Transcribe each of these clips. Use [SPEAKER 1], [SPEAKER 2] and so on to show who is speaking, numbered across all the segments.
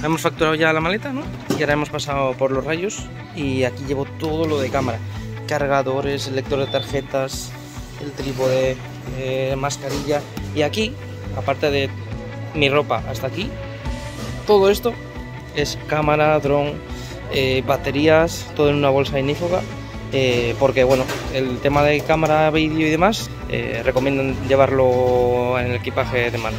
[SPEAKER 1] Hemos facturado ya la maleta, ¿no? Y ahora hemos pasado por los rayos y aquí llevo todo lo de cámara. Cargadores, el lector de tarjetas, el trípode, mascarilla. Y aquí, aparte de mi ropa hasta aquí, todo esto es cámara, dron, baterías, todo en una bolsa ignífuga. Porque bueno, el tema de cámara, vídeo y demás, recomiendan llevarlo en el equipaje de mano.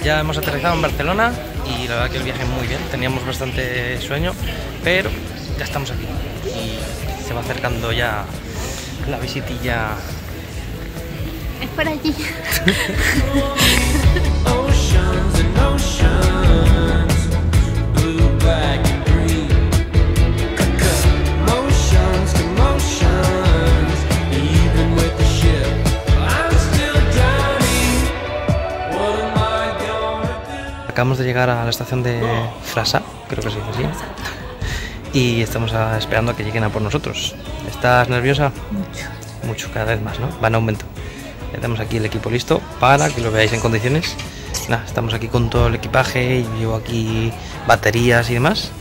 [SPEAKER 1] Ya hemos aterrizado en Barcelona y la verdad que el viaje muy bien, teníamos bastante sueño, pero ya estamos aquí y se va acercando ya la visitilla.
[SPEAKER 2] Es por allí.
[SPEAKER 1] Acabamos de llegar a la estación de Frasa, creo que se dice así, y estamos esperando a que lleguen a por nosotros. ¿Estás nerviosa?
[SPEAKER 2] Mucho.
[SPEAKER 1] Mucho, cada vez más, ¿no? Va en aumento. Ya tenemos aquí el equipo listo para que lo veáis en condiciones. Nada, estamos aquí con todo el equipaje y llevo aquí baterías y demás.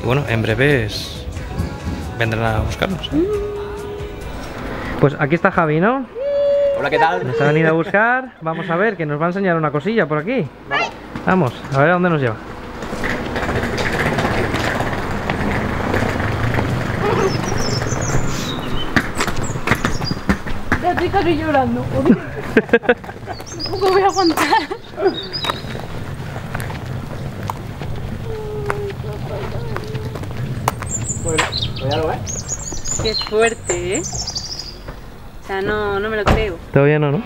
[SPEAKER 1] Y bueno, en breves vendrán a buscarnos. Pues aquí está Javi, ¿no?
[SPEAKER 3] Hola, ¿qué tal?
[SPEAKER 1] Nos ha venido a buscar. Vamos a ver, que nos va a enseñar una cosilla por aquí. Vamos, a ver a dónde nos lleva.
[SPEAKER 2] Ya estoy casi llorando. Tampoco voy a aguantar.
[SPEAKER 3] Bueno, pues ya lo ves.
[SPEAKER 2] Qué fuerte, ¿eh? O sea, no me lo creo.
[SPEAKER 1] Todavía no, ¿no?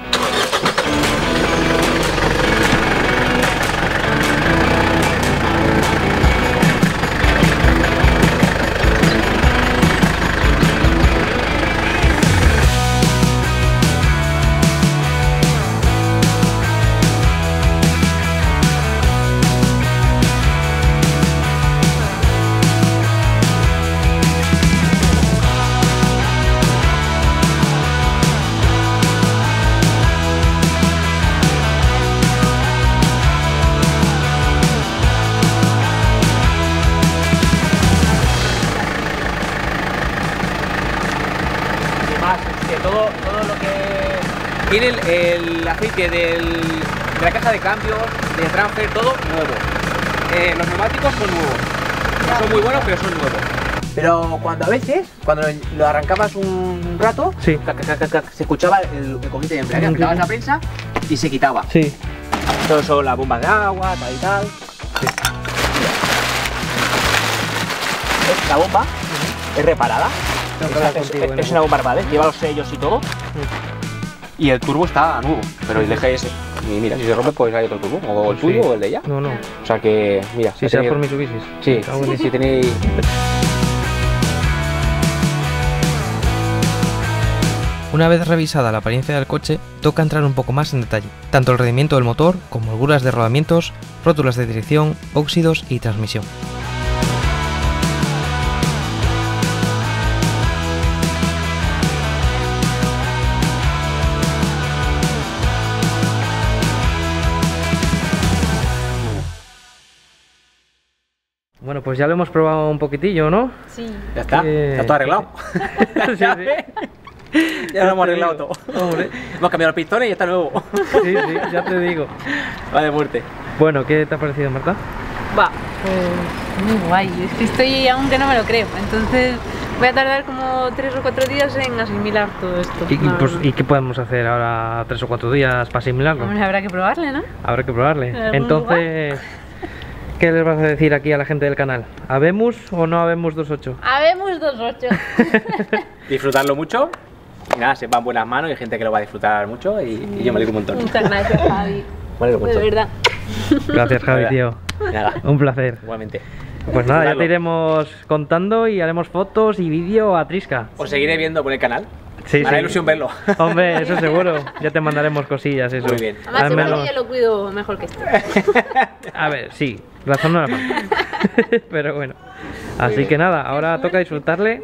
[SPEAKER 3] Todo lo que tiene el aceite de la caja de cambios, de transfer, todo nuevo. Los neumáticos son nuevos, son muy buenos, pero son nuevos. Pero cuando a veces, cuando lo arrancabas un rato,
[SPEAKER 1] sí,
[SPEAKER 3] se escuchaba el coquete de embrague, apretabas la prensa y se quitaba.
[SPEAKER 1] Sí.
[SPEAKER 3] Todo son las bombas de agua, tal y tal. Sí. La bomba es reparada. Es una bomba armada, lleva los sellos y todo. Y el turbo está nuevo, pero el DGS. Y mira, si se rompe, pues hay otro turbo, o el tuyo o el de ella.
[SPEAKER 1] No, no.
[SPEAKER 3] O sea que, mira.
[SPEAKER 1] Si sea por Mitsubishi.
[SPEAKER 3] Sí, si tenéis.
[SPEAKER 1] Una vez revisada la apariencia del coche, toca entrar un poco más en detalle, tanto el rendimiento del motor como holguras de rodamientos, rótulas de dirección, óxidos y transmisión. Bueno, pues ya lo hemos probado un poquitillo, ¿no?
[SPEAKER 2] Sí.
[SPEAKER 3] Ya está, está todo arreglado.
[SPEAKER 1] Sí, sí.
[SPEAKER 3] Ya lo hemos arreglado todo.
[SPEAKER 1] Hombre.
[SPEAKER 3] Hemos cambiado los pistones y ya está nuevo.
[SPEAKER 1] Sí, sí, ya te digo.
[SPEAKER 3] Va de muerte.
[SPEAKER 1] Bueno, ¿qué te ha parecido, Marta?
[SPEAKER 2] Va, pues muy guay. Es que estoy aún que no me lo creo. Entonces voy a tardar como 3 o 4 días en asimilar todo esto.
[SPEAKER 1] ¿Y qué podemos hacer ahora 3 o 4 días para asimilarlo?
[SPEAKER 2] Hombre, habrá que probarle, ¿no?
[SPEAKER 1] Habrá que probarle.
[SPEAKER 2] ¿En algún
[SPEAKER 1] Entonces, ¿Qué les vas a decir aquí a la gente del canal? ¿Habemos o no habemos 2.8?
[SPEAKER 2] Habemos 2.8.
[SPEAKER 3] Disfrutarlo mucho. Y nada, se va en buenas manos y hay gente que lo va a disfrutar mucho y yo me alegro un montón.
[SPEAKER 2] Muchas gracias, Javi.
[SPEAKER 3] Me alegro mucho.
[SPEAKER 2] De verdad.
[SPEAKER 1] Gracias, Javi, tío.
[SPEAKER 3] Nada,
[SPEAKER 1] Un placer.
[SPEAKER 3] igualmente.
[SPEAKER 1] Pues nada, ya
[SPEAKER 3] Disfrutarlo.
[SPEAKER 1] te iremos contando y haremos fotos y vídeo a Trisca.
[SPEAKER 3] Os seguiré viendo por el canal.
[SPEAKER 1] Sí,
[SPEAKER 3] Me hará
[SPEAKER 1] sí.
[SPEAKER 3] ilusión verlo.
[SPEAKER 1] Hombre, eso seguro. Ya te mandaremos cosillas, eso.
[SPEAKER 3] Muy bien.
[SPEAKER 2] Además,
[SPEAKER 1] Al
[SPEAKER 2] seguro
[SPEAKER 1] menos-
[SPEAKER 2] que yo lo cuido mejor que este.
[SPEAKER 1] A ver, sí, razón no la falta. Pero bueno. Así que nada, ahora toca disfrutarle.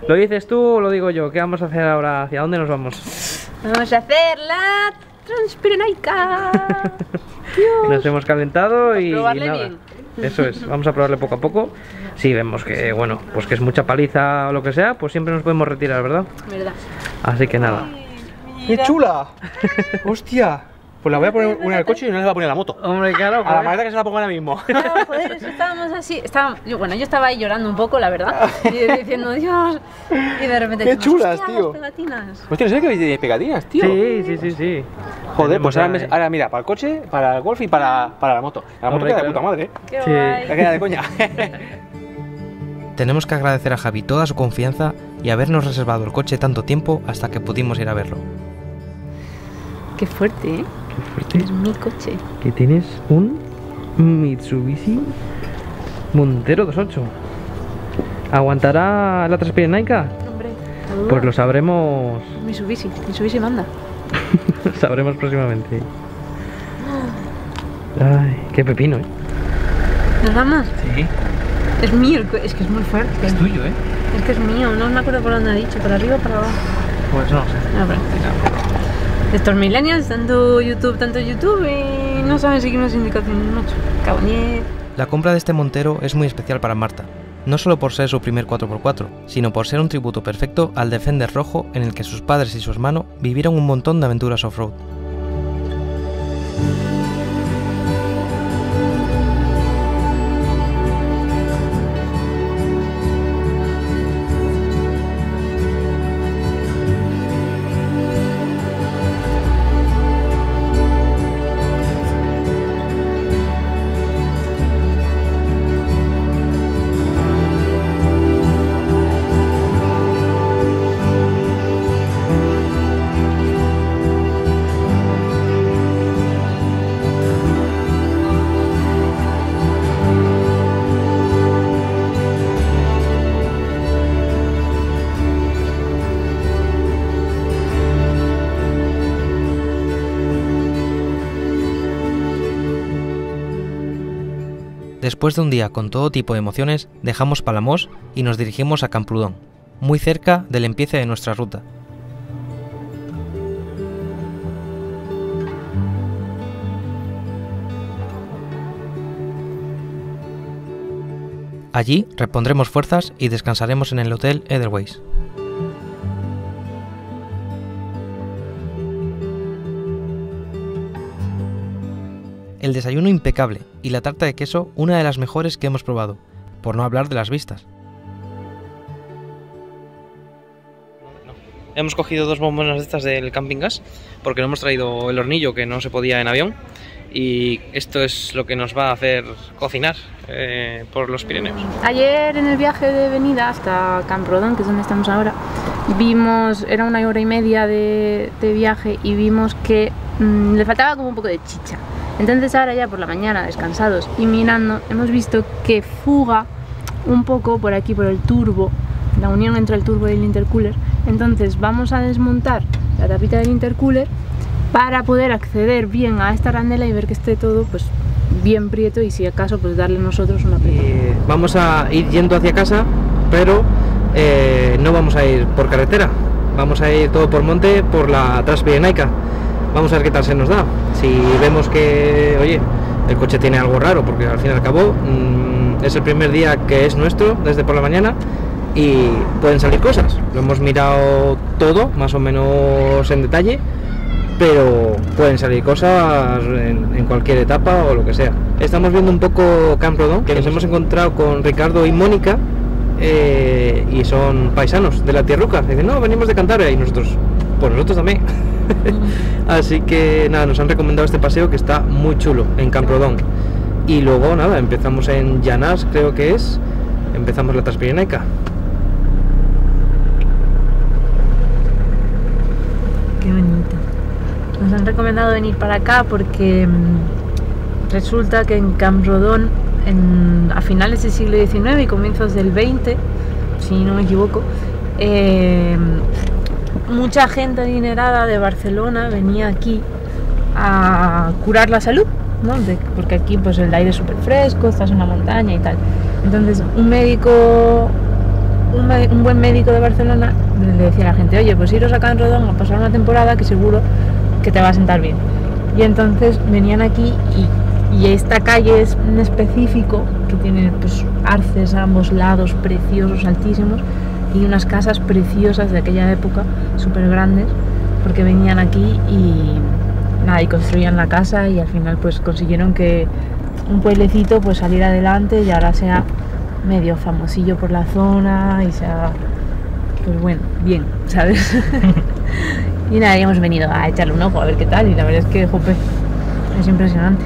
[SPEAKER 1] ¿Lo dices tú o lo digo yo? ¿Qué vamos a hacer ahora? ¿Hacia dónde nos vamos?
[SPEAKER 2] Vamos a hacer la Transpirenaica.
[SPEAKER 1] Nos hemos calentado y
[SPEAKER 2] probarle
[SPEAKER 1] nada.
[SPEAKER 2] bien.
[SPEAKER 1] Eso es, vamos a probarle poco a poco. Si vemos que, bueno, pues que es mucha paliza o lo que sea, pues siempre nos podemos retirar, ¿verdad?
[SPEAKER 2] ¿Verdad?
[SPEAKER 1] Así que nada.
[SPEAKER 3] ¡Qué chula! ¡Hostia! Pues la voy a poner una en el coche y no la voy a poner en la moto.
[SPEAKER 1] Hombre, claro,
[SPEAKER 3] A la maleta que se la pongo ahora mismo.
[SPEAKER 2] No, joder, eso estábamos así. Yo estaba ahí llorando un poco, la verdad. Y diciendo, Dios. Y de repente.
[SPEAKER 3] Qué
[SPEAKER 2] dijimos,
[SPEAKER 3] chulas,
[SPEAKER 2] "Hostia,
[SPEAKER 3] tío".
[SPEAKER 2] las pegatinas.
[SPEAKER 3] Hostia, ¿no sé que tenéis pegatinas, tío?
[SPEAKER 1] Sí.
[SPEAKER 3] Joder, pues ahora,
[SPEAKER 1] Tenemos ahí.
[SPEAKER 3] ahora mira, para el coche, para el golf y para la moto. La moto
[SPEAKER 1] Hombre,
[SPEAKER 3] queda de
[SPEAKER 1] claro.
[SPEAKER 3] puta madre,
[SPEAKER 2] Qué
[SPEAKER 1] Sí.
[SPEAKER 2] guay.
[SPEAKER 3] La queda de coña.
[SPEAKER 1] Tenemos que agradecer a Javi toda su confianza y habernos reservado el coche tanto tiempo hasta que pudimos ir a verlo.
[SPEAKER 2] Qué fuerte, ¿eh?
[SPEAKER 1] Qué fuerte.
[SPEAKER 2] Es mi coche.
[SPEAKER 1] Que tienes un Mitsubishi Montero 2.8. ¿Aguantará la Transpirenaica?
[SPEAKER 2] Hombre,
[SPEAKER 1] Pues lo sabremos
[SPEAKER 2] Mitsubishi manda.
[SPEAKER 1] sabremos próximamente. Ay, qué pepino, ¿eh?
[SPEAKER 2] ¿Nos vamos?
[SPEAKER 1] Sí,
[SPEAKER 2] Es mío, es que es muy fuerte.
[SPEAKER 1] tuyo, ¿eh?
[SPEAKER 2] Es que es mío, no me acuerdo por dónde ha dicho, por arriba o por abajo.
[SPEAKER 1] Pues no sé.
[SPEAKER 2] Ah, bueno. Estos millennials, tanto YouTube y no saben seguir unas indicaciones, macho. Caboñet.
[SPEAKER 1] La compra de este Montero es muy especial para Marta, no solo por ser su primer 4x4, sino por ser un tributo perfecto al Defender rojo en el que sus padres y su hermano vivieron un montón de aventuras off-road. Después de un día con todo tipo de emociones, dejamos Palamós y nos dirigimos a Camprodón, muy cerca del empiece de nuestra ruta. Allí repondremos fuerzas y descansaremos en el hotel Edelweiss. El desayuno impecable y la tarta de queso una de las mejores que hemos probado, por no hablar de las vistas. Hemos cogido dos bombonas de estas del camping gas porque no hemos traído el hornillo que no se podía en avión y esto es lo que nos va a hacer cocinar por los Pirineos.
[SPEAKER 2] Ayer en el viaje de venida hasta Camprodón, que es donde estamos ahora, vimos, era 1 hora y media de viaje y vimos que le faltaba como un poco de chicha. Entonces ahora ya por la mañana, descansados y mirando, hemos visto que fuga un poco por aquí, por el turbo, la unión entre el turbo y el intercooler. Entonces vamos a desmontar la tapita del intercooler para poder acceder bien a esta arandela y ver que esté todo pues bien prieto y si acaso pues darle nosotros una prieto.
[SPEAKER 1] Vamos a ir yendo hacia casa, pero no vamos a ir por carretera, vamos a ir todo por monte, por la Transpirenaica. Vamos a ver qué tal se nos da. Si vemos que, oye, el coche tiene algo raro, porque al fin y al cabo es el primer día que es nuestro desde por la mañana y pueden salir cosas. Lo hemos mirado todo, más o menos en detalle, pero pueden salir cosas en cualquier etapa o lo que sea. Estamos viendo un poco Camprodón, que nos hemos encontrado con Ricardo y Mónica y son paisanos de la Tierruca. Dicen, no, venimos de Cantabria y nosotros, pues nosotros también. Así que nada, nos han recomendado este paseo que está muy chulo en Camprodón. Y luego nada, empezamos en Llanás, creo que es. Empezamos la Transpirenaica.
[SPEAKER 2] Qué bonito. Nos han recomendado venir para acá porque resulta que en Camprodon, a finales del siglo XIX y comienzos del XX, si no me equivoco, mucha gente adinerada de Barcelona venía aquí a curar la salud, ¿no? Porque aquí pues el aire es súper fresco, estás en la montaña y tal. Entonces un buen médico de Barcelona le decía a la gente: oye, pues iros a Camprodon a pasar una temporada que seguro que te va a sentar bien. Y entonces venían aquí y esta calle es en específico que tiene pues arces a ambos lados preciosos, altísimos, y unas casas preciosas de aquella época, súper grandes, porque venían aquí y nada, y construían la casa, y al final pues consiguieron que un pueblecito pues saliera adelante y ahora sea medio famosillo por la zona y sea, pues bueno, bien, ¿sabes? Y nada, y hemos venido a echarle un ojo a ver qué tal, y la verdad es que, jope, es impresionante.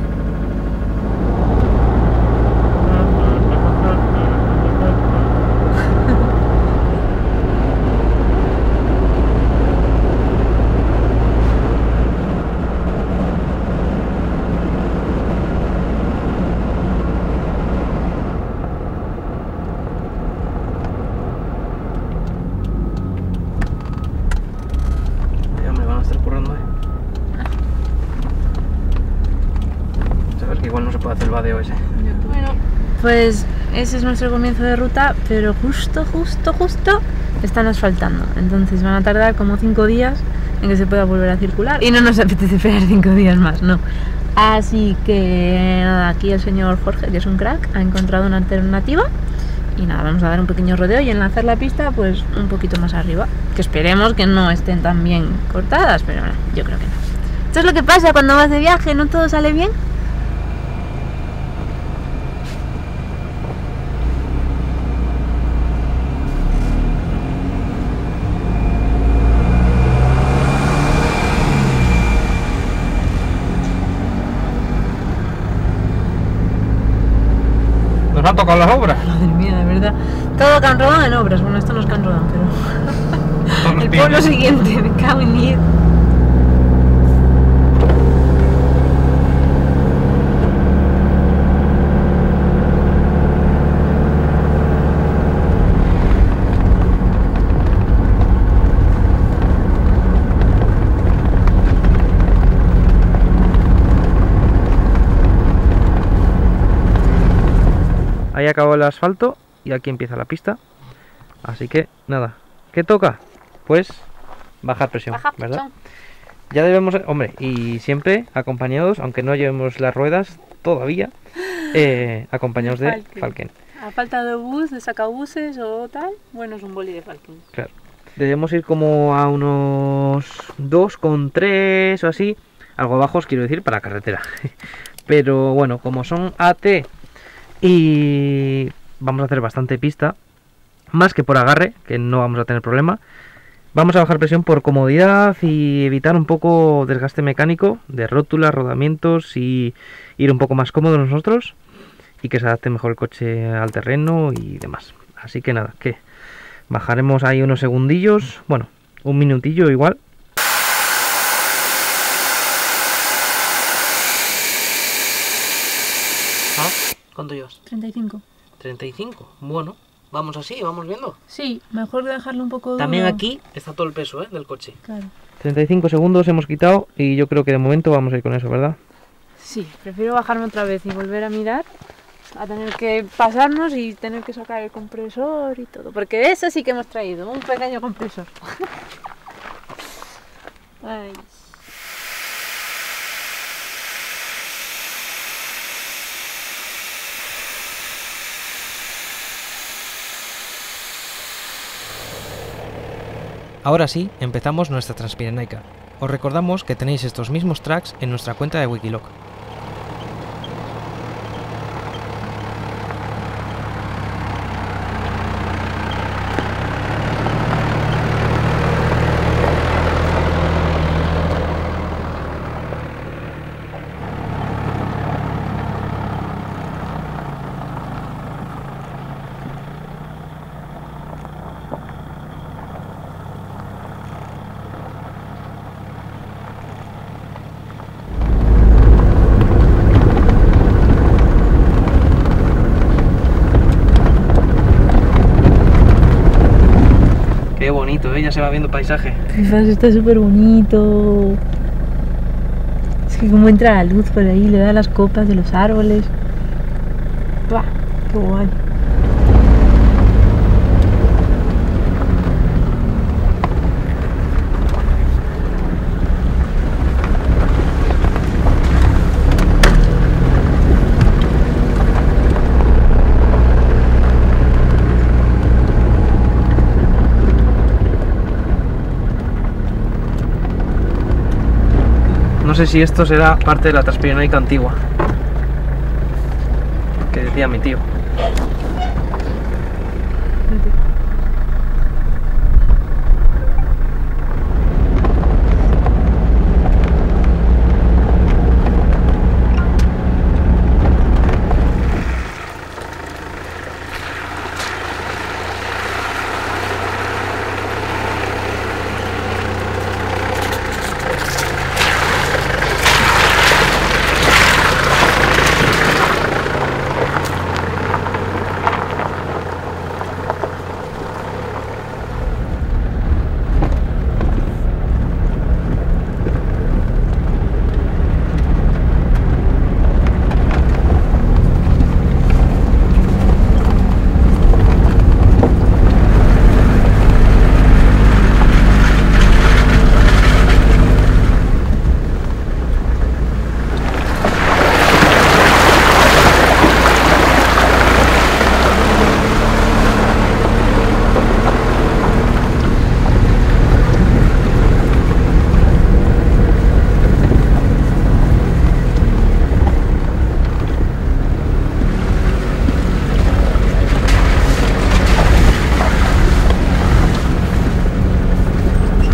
[SPEAKER 2] Bueno, pues ese es nuestro comienzo de ruta, pero justo están asfaltando, entonces van a tardar como 5 días en que se pueda volver a circular y no nos apetece esperar 5 días más, no. Así que nada, aquí el señor Jorge, que es un crack, ha encontrado una alternativa y nada, vamos a dar un pequeño rodeo y enlazar la pista pues un poquito más arriba, que esperemos que no estén tan bien cortadas, pero bueno, yo creo que no. Esto es lo que pasa cuando vas de viaje, no todo sale bien.
[SPEAKER 1] Nos han tocado las obras.
[SPEAKER 2] Madre mía, de verdad. Todo Camprodon en obras. Bueno, esto no es Camprodon, pero el pueblo siguiente, me cago en 10.
[SPEAKER 1] Ahí acabó el asfalto y aquí empieza la pista. Así que nada, ¿qué toca? Pues bajar presión, ¿verdad? Ya debemos, hombre, y siempre acompañados, aunque no llevemos las ruedas todavía, acompañados de Falken.
[SPEAKER 2] A falta de bus, de sacabuses o tal, bueno, es un boli de Falken.
[SPEAKER 1] Claro. Debemos ir como a unos 2,3 o así, algo bajos quiero decir, para carretera. Pero bueno, como son AT y vamos a hacer bastante pista, más que por agarre, que no vamos a tener problema, vamos a bajar presión por comodidad y evitar un poco desgaste mecánico de rótulas, rodamientos, y ir un poco más cómodos nosotros y que se adapte mejor el coche al terreno y demás. Así que nada, que bajaremos ahí unos segundillos, bueno, un minutillo igual. ¿Cuánto llevas?
[SPEAKER 2] 35.
[SPEAKER 1] 35, bueno, vamos así, vamos viendo.
[SPEAKER 2] Sí, mejor dejarlo un poco duro.
[SPEAKER 1] También aquí está todo el peso del coche.
[SPEAKER 2] Claro.
[SPEAKER 1] 35 segundos hemos quitado y yo creo que de momento vamos a ir con eso, ¿verdad?
[SPEAKER 2] Sí, prefiero bajarme otra vez y volver a mirar a tener que pasarnos y tener que sacar el compresor y todo. Porque eso sí que hemos traído, un pequeño compresor. Ay.
[SPEAKER 1] Ahora sí, empezamos nuestra Transpirenaica. Os recordamos que tenéis estos mismos tracks en nuestra cuenta de Wikiloc. Qué bonito, ya se va viendo paisaje.
[SPEAKER 2] Fifas, está súper bonito. Es que como entra la luz por ahí, le da las copas de los árboles. ¡Buah! ¡Qué guay!
[SPEAKER 1] No sé si esto será parte de la Transpirenaica antigua, que decía mi tío.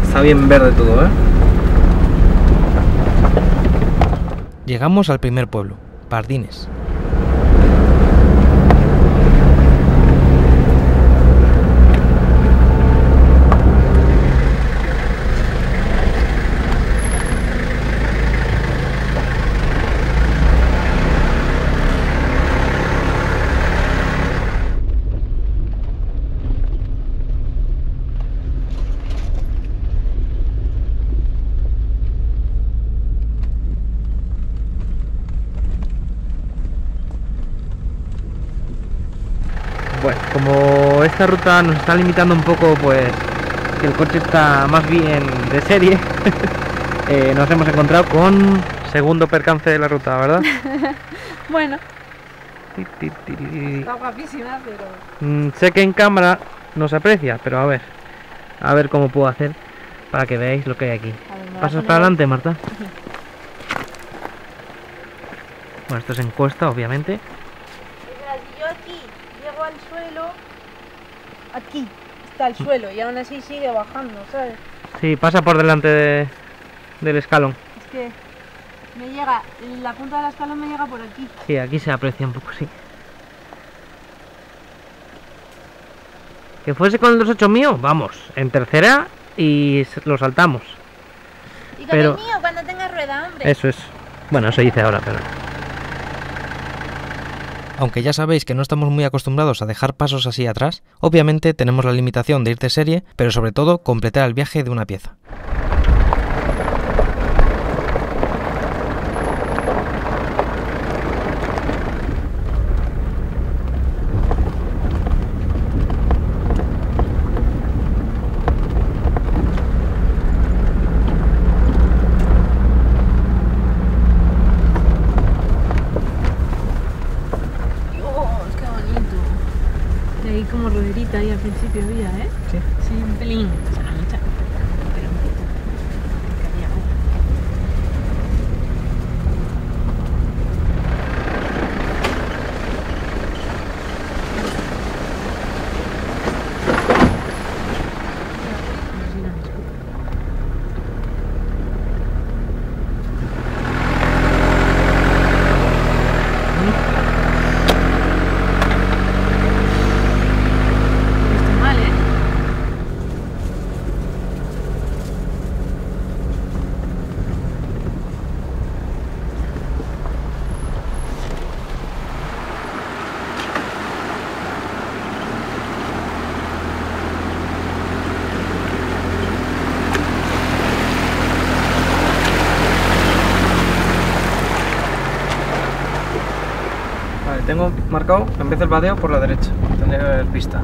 [SPEAKER 1] Está bien verde todo, ¿eh? Llegamos al primer pueblo, Pardines. Bueno, como esta ruta nos está limitando un poco, pues que el coche está más bien de serie, nos hemos encontrado con segundo percance de la ruta, ¿verdad?
[SPEAKER 2] Bueno, está guapísima, pero...
[SPEAKER 1] Sé que en cámara no se aprecia, pero a ver cómo puedo hacer para que veáis lo que hay aquí. ¿Pasas para adelante, Marta? Bueno, esto es encuesta, obviamente.
[SPEAKER 2] Si yo aquí llego al suelo, aquí está el suelo y aún así sigue bajando, ¿sabes?
[SPEAKER 1] Sí, pasa por delante del escalón.
[SPEAKER 2] Es que me llega, la punta del escalón me llega por aquí.
[SPEAKER 1] Sí, aquí se aprecia un poco, sí. Que fuese con el 2.8 mío, vamos, en tercera y lo saltamos.
[SPEAKER 2] Y con
[SPEAKER 1] Pero...
[SPEAKER 2] el mío cuando tenga rueda, hombre.
[SPEAKER 1] Eso es. Bueno, eso hice ahora, pero... Aunque ya sabéis que no estamos muy acostumbrados a dejar pasos así atrás, obviamente tenemos la limitación de ir de serie, pero sobre todo completar el viaje de una pieza.
[SPEAKER 2] Como roderita ahí al principio había, ¿eh?
[SPEAKER 1] Sí.
[SPEAKER 2] Sí, un pelín. O sea, no mucha. Pero un poquito. Que había agua.
[SPEAKER 1] tengo marcado en vez del badeo por la derecha. Tendría que haber pista.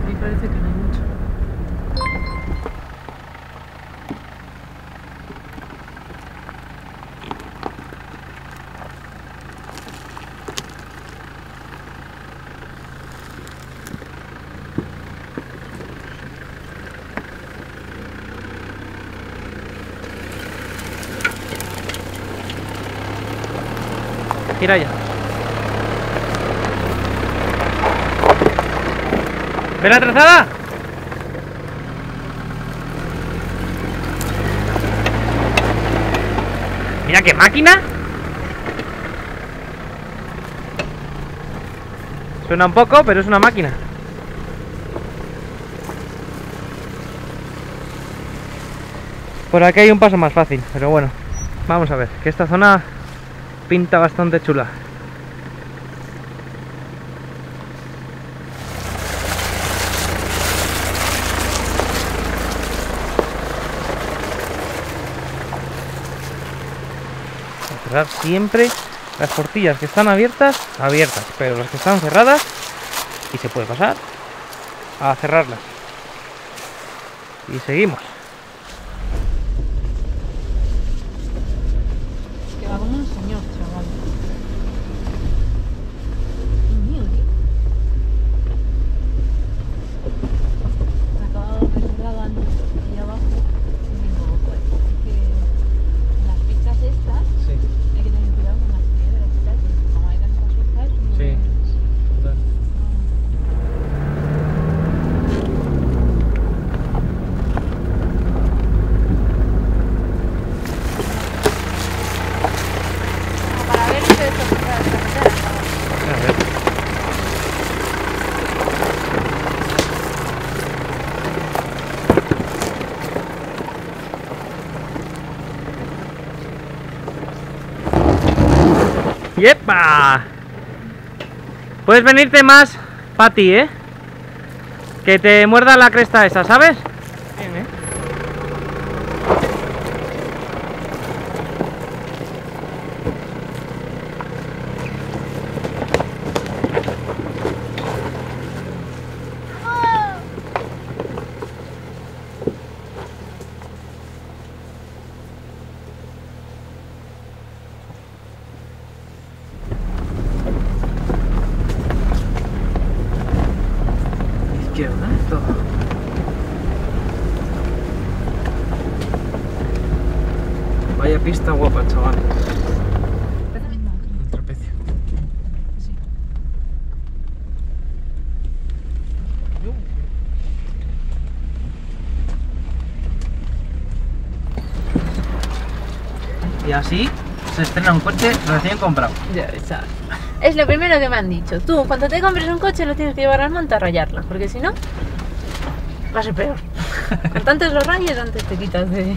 [SPEAKER 2] Y parece que no hay mucho.
[SPEAKER 1] Gira ya. ¿Ves la trazada? Mira qué máquina. Suena un poco, pero es una máquina. Por aquí hay un paso más fácil, pero bueno, vamos a ver, que esta zona pinta bastante chula. Cerrar siempre las portillas que están abiertas, pero las que están cerradas, y se puede pasar a cerrarlas. Y seguimos.
[SPEAKER 2] Que va como un señor, chaval. Dios mío, tío. Me acabo de encontrar antes ahí abajo y digo, pues, es que en las pistas estas
[SPEAKER 1] Sí,
[SPEAKER 2] hay que tener cuidado con las piedras y tal, porque como hay tantas hojas, no
[SPEAKER 1] sí.
[SPEAKER 2] es- Para ver si esto se puede hacer.
[SPEAKER 1] A ver. ¡Yepa! Puedes venirte más para ti, ¿eh? Que te muerda la cresta esa, ¿sabes? Bien, ¿eh? Izquierda, todo. Vaya pista guapa, chaval. El trapecio. Y así se estrena un coche recién comprado.
[SPEAKER 2] Ya ves, ¿sabes? Es lo primero que me han dicho. Tú, cuando te compres un coche, lo tienes que llevar al monte a rayarlo, porque si no, va a ser peor. Cuanto antes lo rayes, antes te quitas de...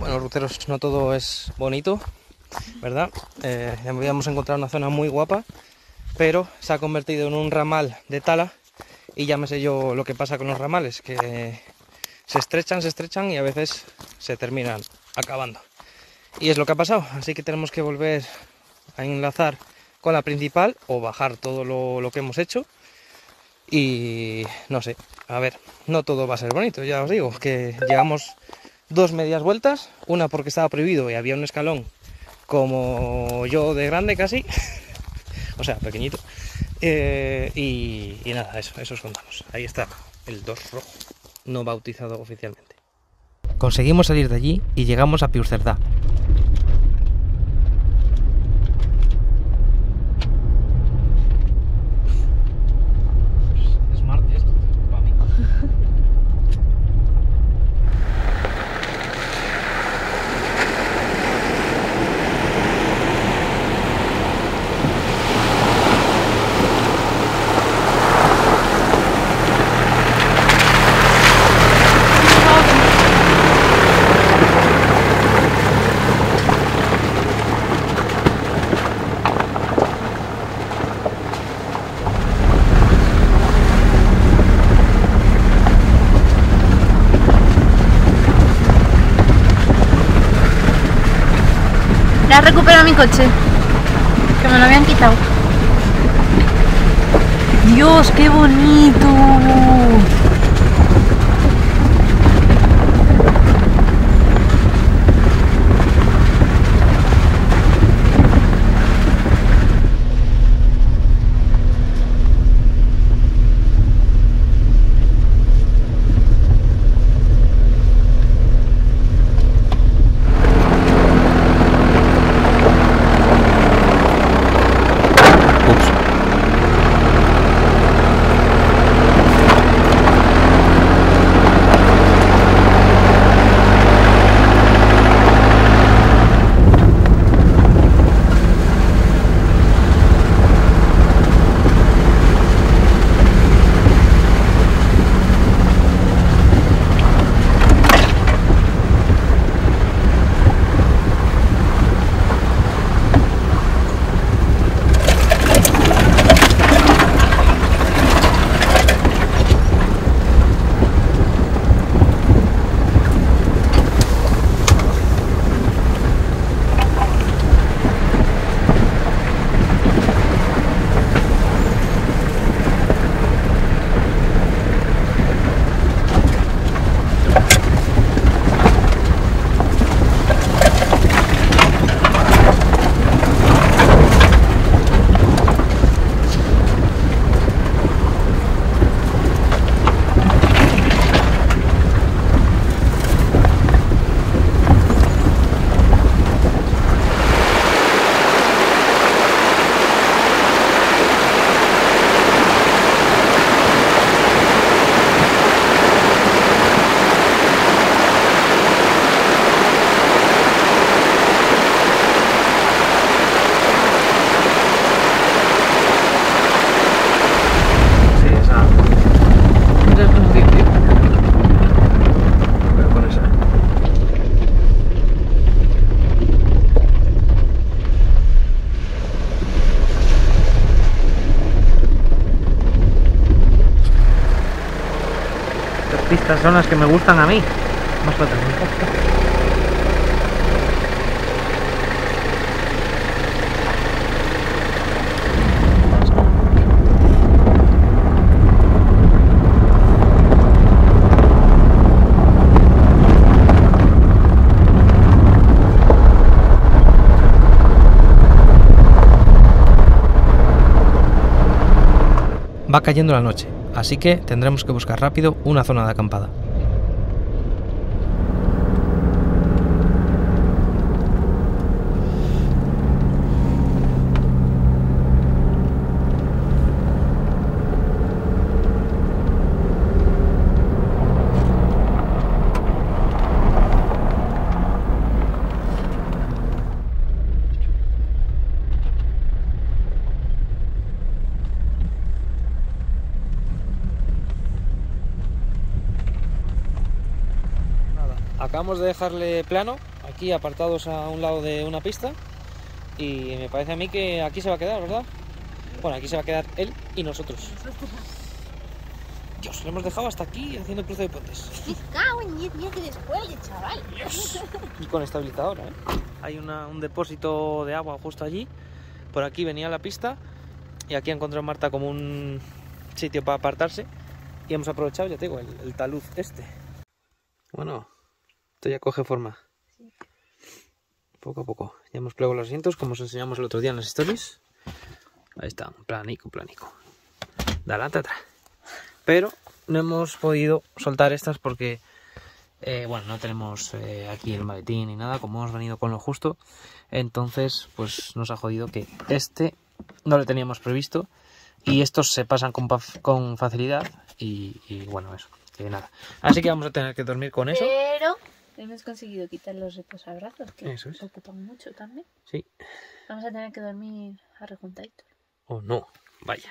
[SPEAKER 1] Bueno, ruteros, no todo es bonito, ¿verdad? Habíamos encontrado una zona muy guapa, pero se ha convertido en un ramal de tala, y ya me sé yo lo que pasa con los ramales, que se estrechan y a veces se terminan acabando. Y es lo que ha pasado, así que tenemos que volver a enlazar con la principal o bajar todo lo que hemos hecho. Y no sé, a ver, no todo va a ser bonito, ya os digo, que llevamos 2 medias vueltas, una porque estaba prohibido y había un escalón como yo de grande casi, o sea, pequeñito, y nada, eso os contamos. Ahí está, el 2 rojo, no bautizado oficialmente. Conseguimos salir de allí y llegamos a Piurcerdá. Es Marte esto, para mí.
[SPEAKER 2] recuperado mi coche, que me lo habían quitado. Dios, qué bonito.
[SPEAKER 1] Estas son las que me gustan a mí. Más para atrás, Va cayendo la noche, así que tendremos que buscar rápido una zona de acampada. Acabamos de dejarle plano, aquí apartados a un lado de una pista, y me parece a mí que aquí se va a quedar, ¿verdad? Bueno, aquí se va a quedar él y nosotros. Dios, lo hemos dejado hasta aquí haciendo cruce de puentes.
[SPEAKER 2] Me cago en 10 días de descuelgue, chaval.
[SPEAKER 1] Dios. Y con estabilizador, ¿eh? Hay un depósito de agua justo allí, por aquí venía la pista, y aquí ha encontrado Marta como un sitio para apartarse, y hemos aprovechado, ya te digo, el talud este. Bueno, esto ya coge forma. Sí. Poco a poco. Ya hemos plegado los asientos, como os enseñamos el otro día en las stories. Ahí está, un planico, planico. De adelante atrás. Pero no hemos podido soltar estas porque, bueno, no tenemos aquí el maletín ni nada, como hemos venido con lo justo. Entonces, pues nos ha jodido que este no lo teníamos previsto. Y estos se pasan con facilidad. Y bueno, eso, que nada. Así que vamos a tener que dormir con eso.
[SPEAKER 2] Pero hemos conseguido quitar los reposabrazos, que
[SPEAKER 1] eso es.
[SPEAKER 2] ocupan mucho también.
[SPEAKER 1] Sí.
[SPEAKER 2] Vamos a tener que dormir arrejuntaditos.
[SPEAKER 1] Oh no, vaya.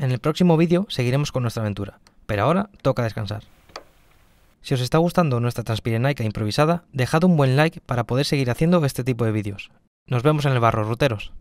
[SPEAKER 1] En el próximo vídeo seguiremos con nuestra aventura, pero ahora toca descansar. Si os está gustando nuestra transpirenaica improvisada, dejad un buen like para poder seguir haciendo este tipo de vídeos. Nos vemos en el barro, ruteros.